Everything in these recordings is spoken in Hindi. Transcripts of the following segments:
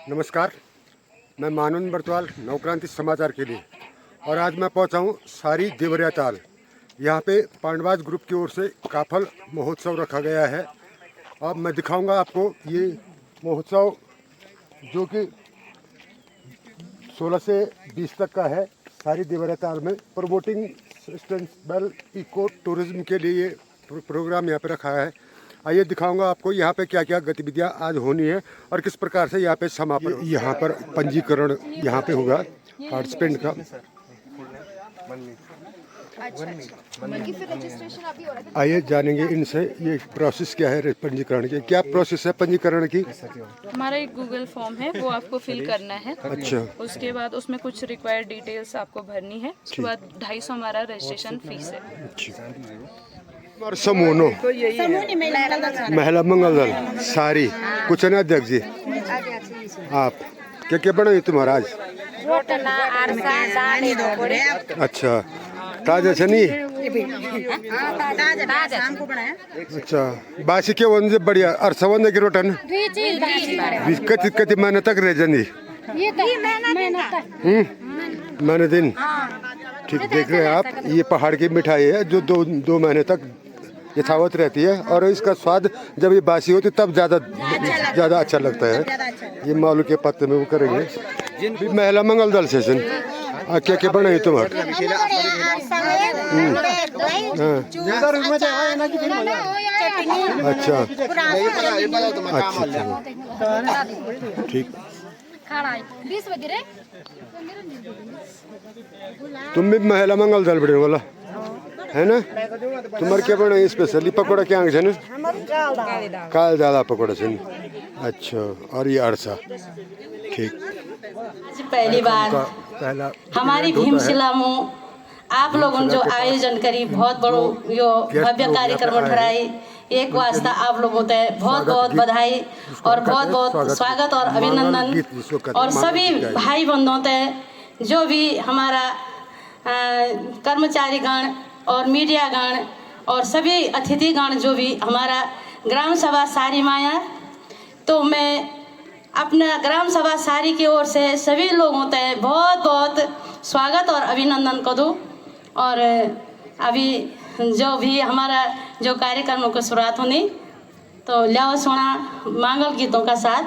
नमस्कार, मैं मानव बर्तवाल नवक्रांति समाचार के लिए। और आज मैं पहुंचा हूं सारी देवरिया ताल। यहाँ पे पांडवाज ग्रुप की ओर से काफल महोत्सव रखा गया है। अब मैं दिखाऊंगा आपको ये महोत्सव जो कि 16 से 20 तक का है। सारी देवरिया ताल में प्रमोटिंग सस्टेनेबल इको टूरिज्म के लिए ये प्रोग्राम यहाँ पे रखा है। आइए दिखाऊंगा आपको यहाँ पे क्या क्या गतिविधियाँ आज होनी है और किस प्रकार से यहाँ पे समापन। यहाँ पर पंजीकरण यहाँ पे होगा पार्टिसिपेंट का। आइए जानेंगे इनसे ये प्रोसेस क्या है पंजीकरण की। क्या प्रोसेस है पंजीकरण की? हमारा एक गूगल फॉर्म है, वो आपको फिल करना है। अच्छा। उसके बाद उसमें कुछ रिक्वायर्ड डिटेल्स आपको भरनी है। उसके बाद 250 हमारा रजिस्ट्रेशन फीस है। समूह महिला मंगल दल सारी कुछ ना अध्यक्ष जी, आप क्या क्या बनाई तुम्हारा आज? अच्छा, ताजा से नहीं? अच्छा, बासी के वंजे बढ़िया अरसवंदे की रोटन कति कति महीने तक रह जानी? महीने दिन। ठीक, देख रहे हैं आप, ये पहाड़ की मिठाई है जो दो महीने तक यथावत रहती है और इसका स्वाद जब ये बासी होती तब ज़्यादा अच्छा लगता है। ये मालू के पत्ते में वो करेंगे। महिला मंगल दल सेशन क्या क्या बनाई तुम्हारे? अच्छा अच्छा, ठीक। तुम भी महिला मंगल दल बड़े बोला है ना? तुम्हारे क्या बने स्पेशली पकौड़ा क्या है ना? काल दाल पकौड़ा से। अच्छा, और ये अरसा। ठीक। पहली बार हमारी भीमशिला में आप लोगों ने जो आयोजन करी, बहुत बड़ो यो भव्य कार्यक्रम उठाई, एक वास्ता आप लोगों को बहुत बहुत बधाई और बहुत बहुत स्वागत और अभिनंदन। और सभी भाई बंधुओं ते जो भी हमारा कर्मचारीगण और मीडियागण और सभी अतिथिगण जो भी हमारा ग्राम सभा सारी माया, तो मैं अपना ग्राम सभा सारी की ओर से सभी लोगों ते बहुत बहुत स्वागत और अभिनंदन करूँ। और अभी जो भी हमारा जो कार्यक्रमों की शुरुआत होनी, तो लियाओ सुना मंगल गीतों का साथ।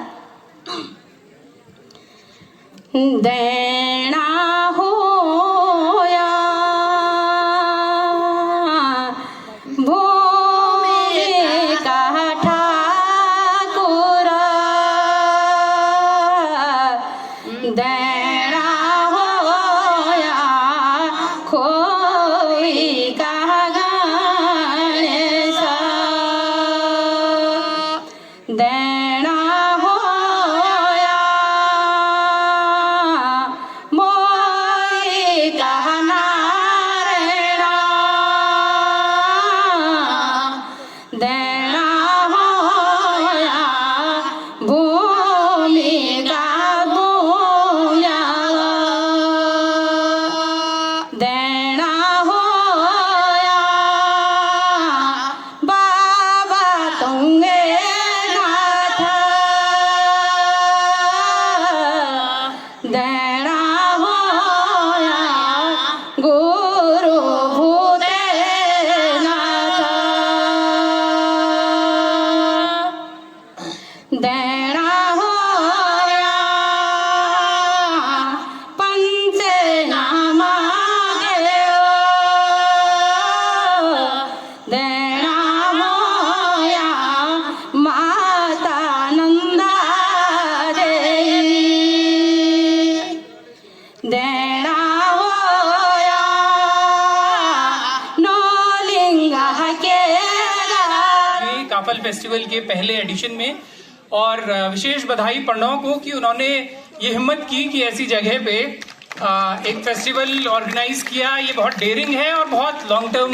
देना हो काफल फेस्टिवल के पहले एडिशन में। और विशेष बधाई पंडों को कि उन्होंने ये हिम्मत की कि ऐसी जगह पे एक फेस्टिवल ऑर्गेनाइज किया। ये बहुत डेयरिंग है और बहुत लॉन्ग टर्म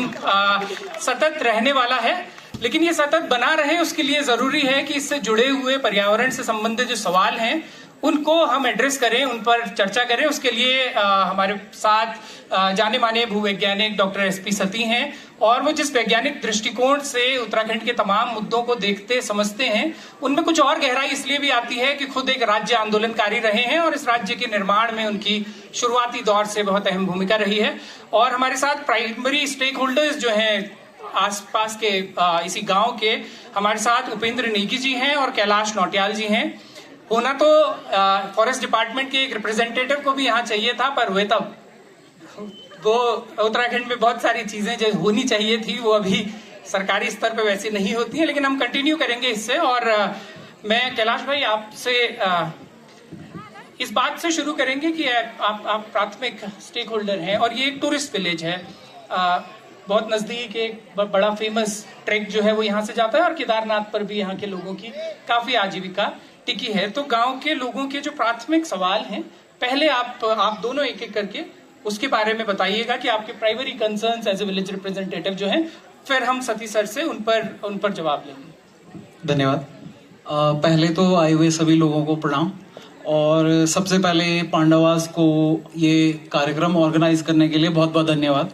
सतत रहने वाला है, लेकिन ये सतत बना रहे उसके लिए जरूरी है कि इससे जुड़े हुए पर्यावरण से संबंधित जो सवाल हैं उनको हम एड्रेस करें, उन पर चर्चा करें। उसके लिए हमारे साथ जाने माने भूवैज्ञानिक डॉक्टर एसपी सती हैं, और वो जिस वैज्ञानिक दृष्टिकोण से उत्तराखंड के तमाम मुद्दों को देखते समझते हैं, उनमें कुछ और गहराई इसलिए भी आती है कि खुद एक राज्य आंदोलनकारी रहे हैं और इस राज्य के निर्माण में उनकी शुरुआती दौर से बहुत अहम भूमिका रही है। और हमारे साथ प्राइमरी स्टेक होल्डर्स जो हैं आसपास के इसी गांव के, हमारे साथ उपेंद्र नेगी जी हैं और कैलाश नौटियाल जी हैं। होना तो फॉरेस्ट डिपार्टमेंट के एक रिप्रेजेंटेटिव को भी यहाँ चाहिए था, पर हुए तब वो उत्तराखंड में बहुत सारी चीजें जो होनी चाहिए थी वो अभी सरकारी स्तर पे वैसे नहीं होती है, लेकिन हम कंटिन्यू करेंगे इससे। और मैं कैलाश भाई आपसे इस बात से शुरू करेंगे कि आप प्राथमिक स्टेक होल्डर हैं और ये एक टूरिस्ट विलेज है, बहुत नजदीक एक बड़ा फेमस ट्रैक जो है वो यहाँ से जाता है और केदारनाथ पर भी यहाँ के लोगों की काफी आजीविका टिकी है। तो गांव के लोगों के जो प्राथमिक सवाल हैं, पहले आप दोनों एक एक करके उसके बारे में बताइएगा कि आपके primary concerns as a village representative जो हैं, फिर हम सती सर से उन पर जवाब लेंगे। धन्यवाद। पहले तो आए हुए सभी लोगों को प्रणाम, और सबसे पहले पांडवास को ये कार्यक्रम ऑर्गेनाइज करने के लिए बहुत बहुत धन्यवाद।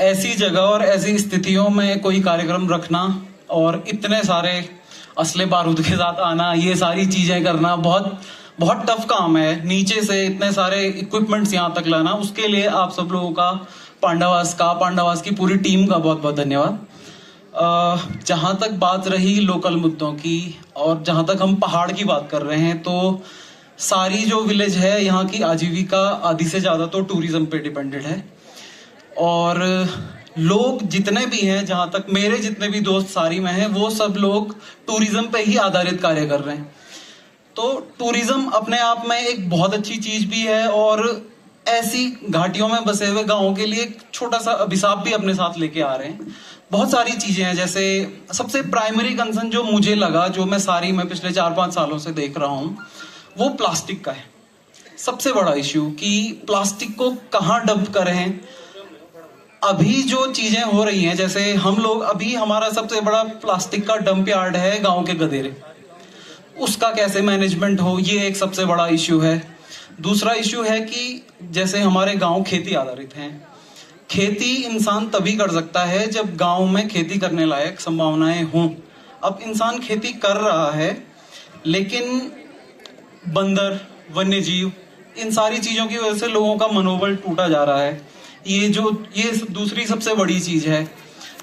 ऐसी जगह और ऐसी स्थितियों में कोई कार्यक्रम रखना और इतने सारे असले बारूद के साथ आना, ये सारी चीजें करना बहुत बहुत टफ काम है। नीचे से इतने सारे इक्विपमेंट्स यहाँ तक लाना, उसके लिए आप सब लोगों का, पांडवास की पूरी टीम का बहुत बहुत धन्यवाद। जहाँ तक बात रही लोकल मुद्दों की और जहाँ तक हम पहाड़ की बात कर रहे हैं, तो सारी जो विलेज है यहाँ की आजीविका आधी से ज्यादा तो टूरिज्म पे डिपेंडेड है। और लोग जितने भी हैं, जहाँ तक मेरे जितने भी दोस्त सारी में हैं, वो सब लोग टूरिज्म पे ही आधारित कार्य कर रहे हैं। तो टूरिज्म अपने आप में एक बहुत अच्छी चीज भी है, और ऐसी घाटियों में बसे हुए गांवों के लिए एक छोटा सा अभिशाप भी अपने साथ लेके आ रहे हैं। बहुत सारी चीजें हैं, जैसे सबसे प्राइमरी कंसर्न जो मुझे लगा, जो मैं सारी में पिछले 4-5 सालों से देख रहा हूँ, वो प्लास्टिक का है। सबसे बड़ा इश्यू कि प्लास्टिक को कहाँ डंप करें। अभी जो चीजें हो रही हैं, जैसे हम लोग अभी, हमारा सबसे बड़ा प्लास्टिक का डंप यार्ड है गांव के गदेरे, उसका कैसे मैनेजमेंट हो, ये एक सबसे बड़ा इश्यू है। दूसरा इश्यू है कि जैसे हमारे गांव खेती आधारित हैं, खेती इंसान तभी कर सकता है जब गांव में खेती करने लायक संभावनाएं हों। अब इंसान खेती कर रहा है, लेकिन बंदर, वन्यजीव, इन सारी चीजों की वजह से लोगों का मनोबल टूटा जा रहा है। ये दूसरी सबसे बड़ी चीज है।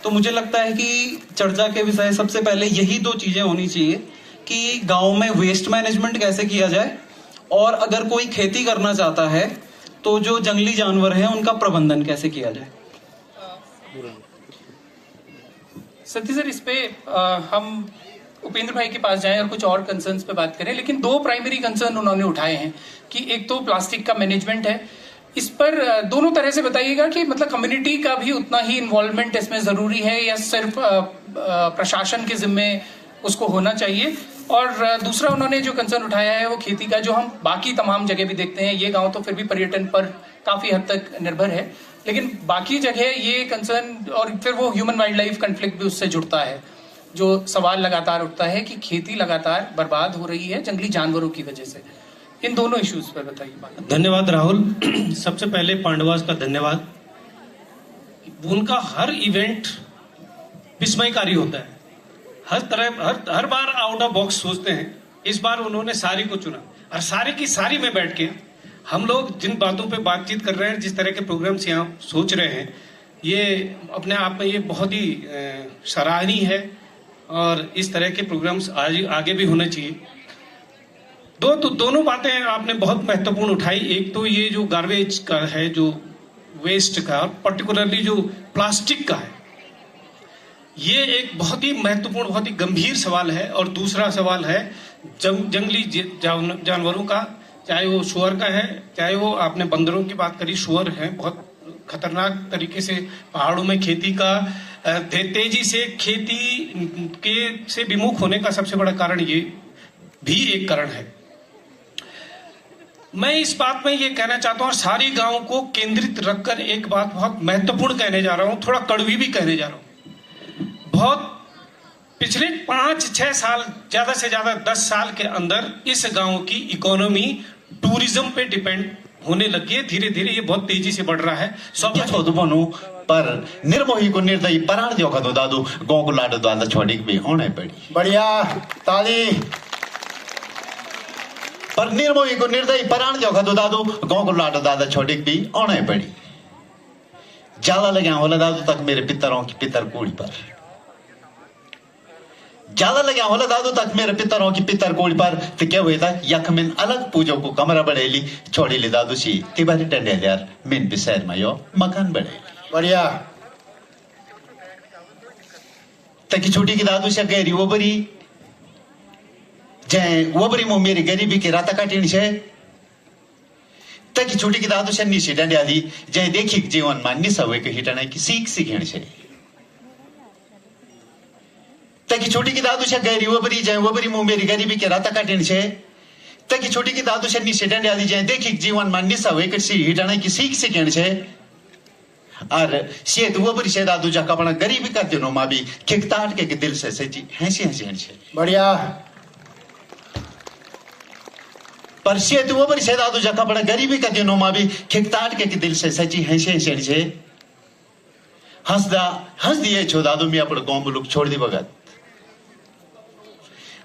तो मुझे लगता है कि चर्चा के विषय सबसे पहले यही 2 चीजें होनी चाहिए कि गांव में वेस्ट मैनेजमेंट कैसे किया जाए, और अगर कोई खेती करना चाहता है तो जो जंगली जानवर हैं उनका प्रबंधन कैसे किया जाए। सती सर, इस पे हम उपेंद्र भाई के पास जाएं और कुछ और कंसर्न्स पे बात करें, लेकिन 2 प्राइमरी कंसर्न उन्होंने उठाए हैं कि एक तो प्लास्टिक का मैनेजमेंट है। इस पर दोनों तरह से बताइएगा कि मतलब कम्युनिटी का भी उतना ही इन्वॉल्वमेंट इसमें जरूरी है या सिर्फ प्रशासन के जिम्मे उसको होना चाहिए। और दूसरा उन्होंने जो कंसर्न उठाया है वो खेती का, जो हम बाकी तमाम जगह भी देखते हैं। ये गांव तो फिर भी पर्यटन पर काफी हद तक निर्भर है, लेकिन बाकी जगह ये कंसर्न, और फिर वो ह्यूमन वाइल्ड लाइफ कॉन्फ्लिक्ट भी उससे जुड़ता है, जो सवाल लगातार उठता है कि खेती लगातार बर्बाद हो रही है जंगली जानवरों की वजह से। इन दोनों इश्यूज पर बताइए। धन्यवाद राहुल। सबसे पहले पांडवास का धन्यवाद। उनका हर इवेंट विस्मयकारी होता है, हर बार आउट ऑफ बॉक्स सोचते हैं। इस बार उन्होंने सारी को चुना, और सारी की सारी में बैठ के हम लोग जिन बातों पे बातचीत कर रहे हैं, जिस तरह के प्रोग्राम्स यहाँ सोच रहे हैं, ये अपने आप में ये बहुत ही सराहनीय है, और इस तरह के प्रोग्राम्स आगे भी होने चाहिए। दोनों बातें आपने बहुत महत्वपूर्ण उठाई। एक तो ये जो गार्बेज का है, जो वेस्ट का, पर्टिकुलरली जो प्लास्टिक का है, ये एक बहुत ही महत्वपूर्ण, बहुत ही गंभीर सवाल है। और दूसरा सवाल है जंगली जानवरों का, चाहे वो शुअर का है, चाहे वो आपने बंदरों की बात करी, शुअर है, बहुत खतरनाक तरीके से पहाड़ों में खेती का, तेजी से खेती से विमुख होने का सबसे बड़ा कारण ये भी एक कारण है। मैं इस बात में ये कहना चाहता हूँ, और सारी गांव को केंद्रित रखकर एक बात बहुत महत्वपूर्ण कहने जा रहा हूँ, थोड़ा कड़वी भी कहने जा रहा हूँ। बहुत पिछले 5-6 साल, ज्यादा से ज्यादा 10 साल के अंदर इस गांव की इकोनॉमी टूरिज्म पे डिपेंड होने लगी है। धीरे धीरे ये बहुत तेजी से बढ़ रहा है। छोदु बनु पर निर्मोही को निर्दयी पराण दियो खदो दादू गांव को लाडो दादा छोड़ी भी होने पड़ी। बढ़िया, ताली। पर निर्मोही को निर्दयी पराण दियो खदो दादू गांव को लाडो दादा छोड़ी भी होने पड़ी। ज्यादा लगे होला दादू तक मेरे पितरों की पितर कोड़ी पर, ज्यादा लगे होला दादू तक मेरे पितरों की पितर कोड़ी पर। तो क्या हुआ था यख मिन अलग पूजो को कमरा बढ़ेली छोड़ी ले दादू सी तिबारी टंडे यार मिन बिसैर में यो मकान बढ़ेली। बढ़िया। तकी छोटी की दादू से गहरी वो बरी जय वो बरी मो मेरी गरीबी की राता काटी छे। तकी छोटी की दादू से नीचे डंडे आदि जय देखी जीवन मान निसा हुए के हिटना की सीख सीखण छे। तकी छोटी की दादू से गहरी वो बरी जय वो बरी मो मेरी गरीबी की राता काटी छे। तकी छोटी की दादू से नीचे डंडे आदि जय देखी जीवन मान निसा हुए के हिटना की सीख सीखण छे। और शेत वो बरी से दादू जा कपड़ा गरीबी का दिनों मां भी खिकताट के दिल से सची हंसी हंसी हंसी। बढ़िया। पर शेत वो बरी से दादू जा कपड़ा गरीबी का दिनों मां भी खिकताट के दिल से सची हंसी हंसी हंसी। हंस दिए छो दादू मी अपने गांव मुलुक छोड़ दी बगत।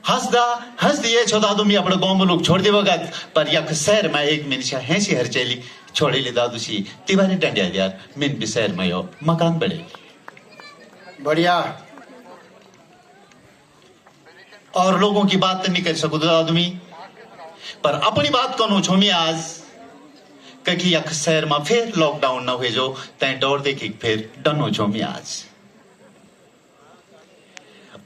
हंस दिए छो दादू मी अपने गांव मुलुक छोड़ दी बगत। पर यक शहर में एक मिनशा हंसी हर चली छोड़ी ले दादू सी तिवारी डंडिया यार मिन भी शहर में यो मकान बढ़े। बढ़िया। और लोगों की बात नहीं कर सकूं आदमी, पर अपनी बात कौन छो मी आज कहीं यक शहर में फिर लॉकडाउन ना हुए जो तय डोर देखी फिर डनो छो मी आज।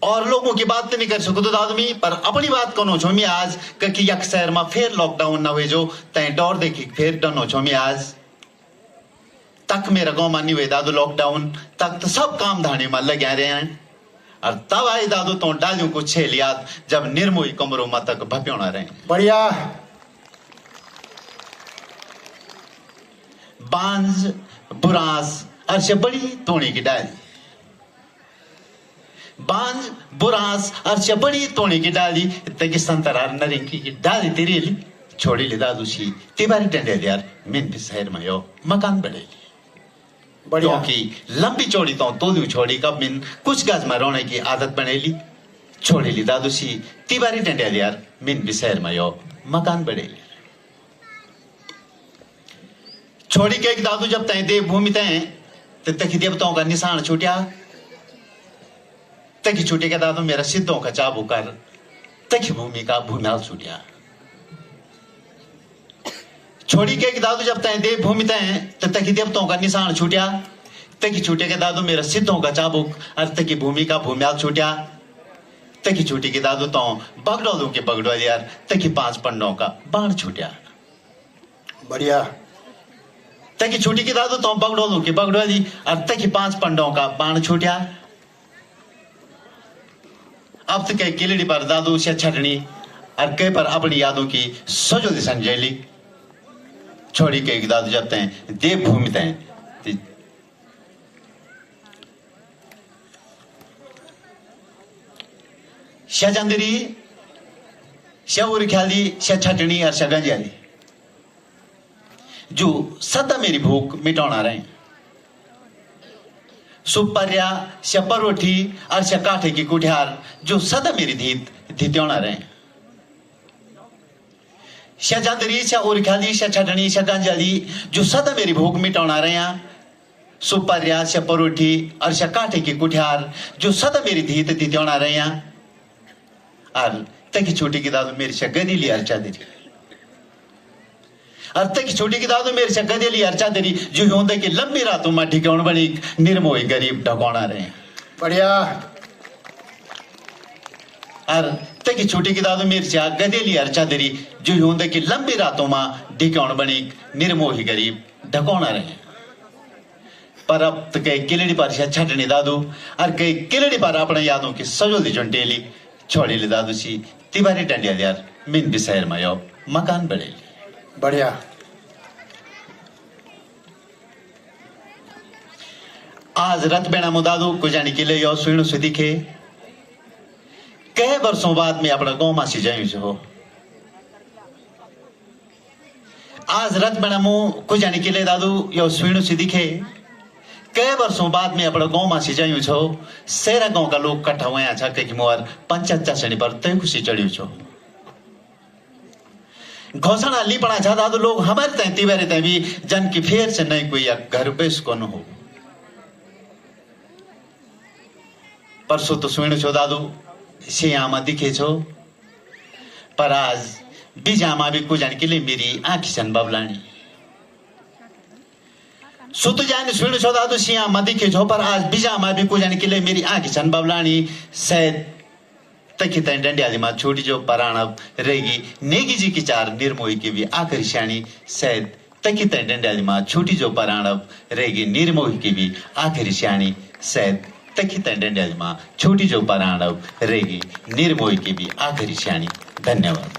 और लोगों की बात नहीं कर सकूं आदमी, पर अपनी बात कौन छो मी आज कहीं यक शहर में फिर लॉकडाउन ना हुए जो तय डोर देखी फिर डनो छो मी आज। तक मेरा गांव मानी हुए दादू लॉकडाउन तक तो सब काम धाने में लगे रहे हैं। और तब आई दादू तो डालियों को छेल याद जब निर्मोही कमरों में तक भप्योना रहे। बढ़िया। बांझ बुरास अर्श बड़ी तोड़ी की डाली, बांझ बुरास अर्श बड़ी तोड़ी की डाली तकी संतरार नरिंकी की डाली तेरी छोड़ी ले दादू सी तिबारी टंडे यार मिन भी शहर में यो मकान बढ़ेली। बढ़िया। क्योंकि लंबी चौड़ी तो दू छोड़ी कब मिन कुछ गज में रोने की आदत बनेली छोड़ी ली दादू सी तिबारी टंडे यार मिन भी शहर में यो मकान बढ़ेली। छोड़ी के एक दादू जब तय देव भूमि तय तो तकी देवताओं का निशान छूटिया। तकी छूटे के दादू मेरा सिद्धों का चाबू कर तकी भूमि का भूम्याल छूटिया। छोड़ी के एक दादू जब तय देव भूमि तय तो तकी देवताओं का निशान छूटिया। तकी छूटे के दादू मेरा सिद्धों का चाबुक और तकी भूमि का भूम्याल छूटिया। तकी छूटी के दादू तो बगड़ों के बगड़ो यार तकी 5 पंडों का बाण छूटिया। बढ़िया। तकी छूटी के दादू तो बगड़ों के बगड़ो दी और तकी 5 पंडों का बाण छूटिया। अब तक किलड़ी पर दादू से छटनी और कई पर अपनी यादों की सजो दी संजैली। छोड़ी के एक दादू जाते हैं देव भूमि तय शाहजंदरी शाहूर ख्याली शाह छटनी और शाह गंजाली जो सदा मेरी भूख मिटाना रहे। सुपर्या शाह परोठी और शाह काठे की कुठियार जो सदा मेरी धीत्योना रहे। शाहजंदरी शाह उर्ख्याली शाह छटनी शाह गंजाली जो सदा मेरी भूख मिटाना रहे हैं। सुपर्या शाह परोठी और शाह काठे की कुठियार जो सदा मेरी धीत्योना रहे हैं। और तकी छोटी की दादू मेरी शाह गदीली अर्चा देरी और तकी छोटी की दादू मेरी शाह गदीली अर्चा देरी जो होंदे की लंबी रातों में ठिकाउन बनी निर्मोही गरीब ढकोना रहे। बढ़िया। और तकी छोटी की दादू मेरी शाह गदीली अर्चा देरी जो होंदे की लंबी रातों में ठिकाउन बनी निर्मोही गरीब ढकोना रहे। पर अब तो कई किलड़ी पर शाह छटनी दादू और कई किलड़ी पर अपने यादों की सजोली चंटेली छोड़ी ले दादू सी तिबारी टंडिया यार मिन भी शहर में यो मकान बढ़ेली। बढ़िया। आज रथ बेना मुदादू को जाने के लिए यो सुइणु से दिखे कई वर्षों बाद में अपना गाँव में जाऊँ छो। आज रथ बनामो कुछ जाने के लिए दादू यो सुनो से दिखे कई वर्षों बाद में अपना गाँव में जाऊँ छो। सेरा गाँव का लोग कट्ठा हुए अच्छा कहीं मोर पंचायत श्रेणी पर तय खुशी चढ़ी छो। घोषणा ली पड़ा था दादू लोग हमारे तय तिवारी तय भी जन की फेर से नहीं कोई घर बेस कौन हो। परसों तो सुनो छो दादू सियामा दिखे छो। पर आज बीजामा भी कुछ जाने के लिए मेरी आंखी सन बबलानी सुत जाने सुनो छो दादू सियामा दिखे छो। पर आज बीजामा भी कुछ जाने के लिए मेरी आंखी सन बबलानी शायद तकी तय डंडियाली मां छोटी जो पराणब रहेगी नेगी जी की चार निर्मोही की भी आखिरी श्याणी शायद तकी तय डंडियाली मां छोटी जो पराणब रहेगी निर्मोही की भी आखिरी श्याणी शायद तकी तय डंडियाली मां छोटी जो पराणब रहेगी निर्मोही की भी आखिरी श्याणी। धन्यवाद।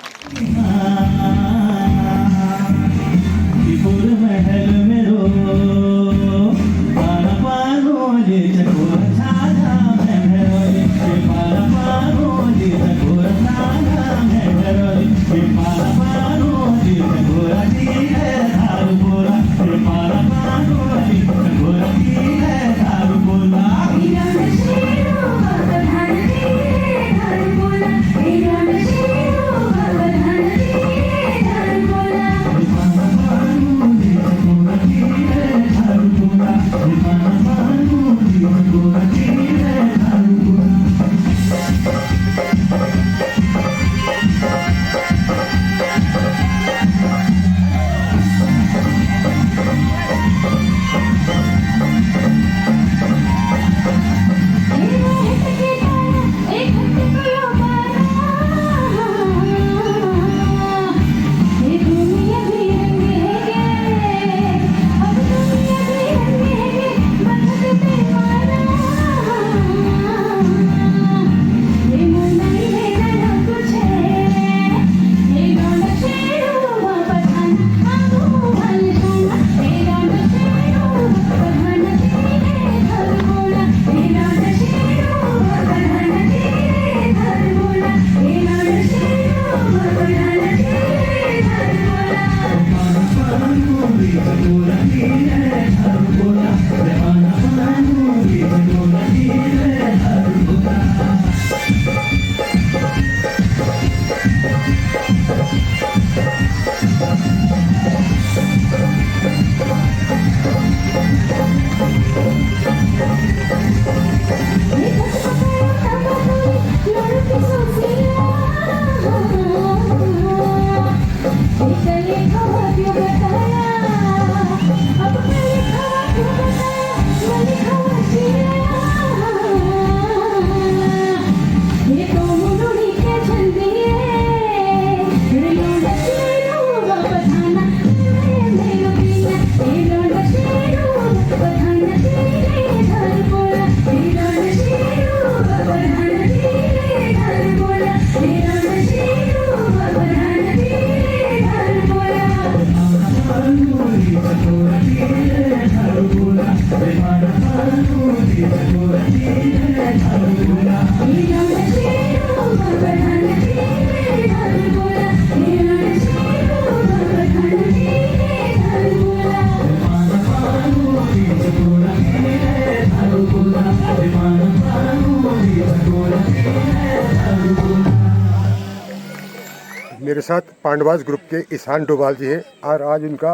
मेरे साथ पांडवास ग्रुप के ईशान डोभाल जी हैं और आज उनका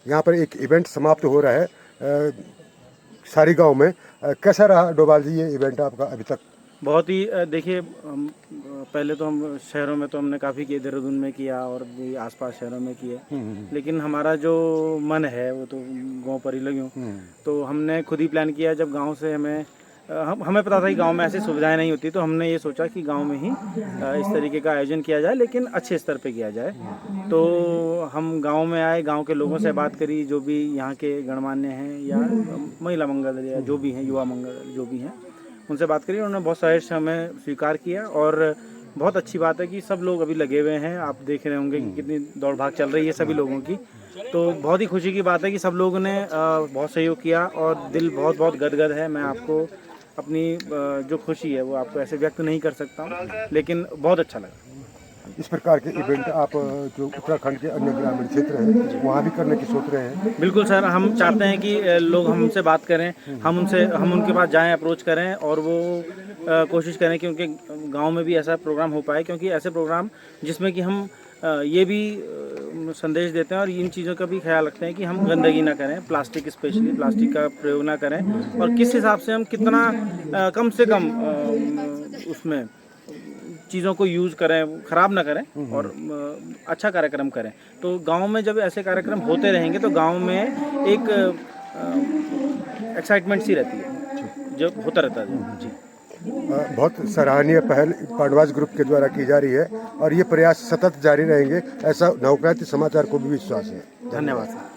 यहाँ पर एक इवेंट समाप्त हो रहा है सारी गांव में। कैसा रहा डोभाल जी ये इवेंट आपका अभी तक? बहुत ही देखिए, पहले तो हम शहरों में तो हमने काफ़ी किए, देहरादून में किया और भी आसपास शहरों में किए, लेकिन हमारा जो मन है वो तो गांव पर ही लगी। तो हमने खुद ही प्लान किया। जब गांव से हमें पता था कि गांव में ऐसी सुविधाएं नहीं होती, तो हमने ये सोचा कि गांव में ही इस तरीके का आयोजन किया जाए, लेकिन अच्छे स्तर पे किया जाए। तो हम गांव में आए, गांव के लोगों से बात करी, जो भी यहाँ के गणमान्य हैं या महिला मंगल दल या जो भी हैं, युवा मंगल दल जो भी हैं, उनसे बात करी। उन्होंने बहुत सहज से हमें स्वीकार किया और बहुत अच्छी बात है कि सब लोग अभी लगे हुए हैं। आप देख रहे होंगे कि कितनी दौड़ भाग चल रही है सभी लोगों की। तो बहुत ही खुशी की बात है कि सब लोगों ने बहुत सहयोग किया और दिल बहुत बहुत गदगद है। मैं आपको अपनी जो खुशी है वो आपको ऐसे व्यक्त नहीं कर सकता हूँ, लेकिन बहुत अच्छा लगा। इस प्रकार के इवेंट आप जो उत्तराखंड के अन्य ग्रामीण क्षेत्र हैं वहाँ भी करने की सोच रहे हैं? बिल्कुल सर, हम चाहते हैं कि लोग हमसे बात करें, हम उनके पास जाएं, अप्रोच करें और वो कोशिश करें कि उनके गांव में भी ऐसा प्रोग्राम हो पाए, क्योंकि ऐसे प्रोग्राम जिसमें कि हम ये भी संदेश देते हैं और इन चीज़ों का भी ख्याल रखते हैं कि हम गंदगी ना करें, प्लास्टिक स्पेशली प्लास्टिक का प्रयोग ना करें, और किस हिसाब से हम कितना कम से कम उसमें चीज़ों को यूज़ करें, ख़राब ना करें और अच्छा कार्यक्रम करें। तो गांव में जब ऐसे कार्यक्रम होते रहेंगे तो गांव में एक एक्साइटमेंट सी रहती है, जो होता रहता है। जी, बहुत सराहनीय पहल पांडवास ग्रुप के द्वारा की जा रही है और ये प्रयास सतत जारी रहेंगे, ऐसा नवक्रांति समाचार को भी विश्वास है। धन्यवाद सर।